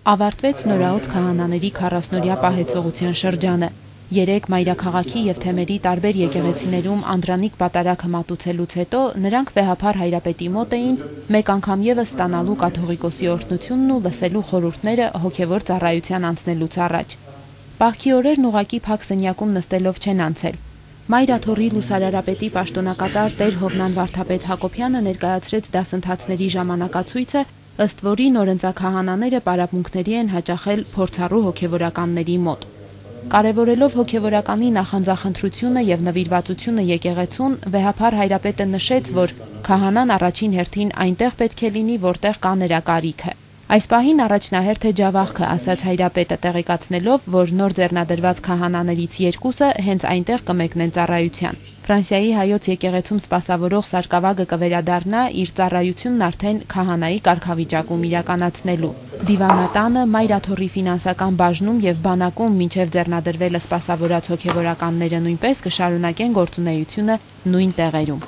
Ավարտվեց նորաոց քահանաների 40-օրյա պահեցողության շրջանը։ 3 մայրաքաղաքի եւ թեմերի տարբեր եկեղեցիներում անդրանիկ պատարագը մատուցելուց հետո նրանք վեհափառ հայրապետի մոտ էին մեկ անգամ եւս ստանալու կաթողիկոսի օրհնությունն ու լսելու խորհուրդները հոգեվոր ծառայության անցնելուց առաջ։ Պահքի օրերն ուղակի փակ սենյակում նստելով չեն անցել։ Մայրաթոռի լուսարարապետի պաշտոնակատար Տեր Հովնան Վարդապետ Հակոբյանը ներկայացրեց դասընթացների ժամանակացույցը, ըստ որի նորընծաքահանաները պարապմունքների են հաճախել փորձառու հոգևորականների մոտ։ Կարևորելով հոգևորականի նախանձախնդրությունը եւ նվիրվածությունը եկեղեցուն, վեհափառ հայրապետը նշեց, որ քահանան առաջին հերթին այնտեղ պետք է լինի, որտեղ կա նրա կարիքը։ Այս պահին առաջնահերթ է ջավախքը, ասաց հայրապետը, տեղեկացնելով, որ նոր ձեռնադրված քահանաներից 2-ը հենց այնտեղ կմեկնեն ծառայության։ Ֆրանսիայի հայոց եկեղեցում սպասավորող Սարգսավագը կվերադառնա իր ծառայությունն արդեն քահանայի կարգավիճակում իրականացնելու։ Դիվանատանը, Մայրաթոռի ֆինանսական բաժնում եւ բանակում մինչեւ ձեռնադրվելը սպասավորած հոգևորականները նույնպես կշարունակեն գործունեությունը նույն տեղերում։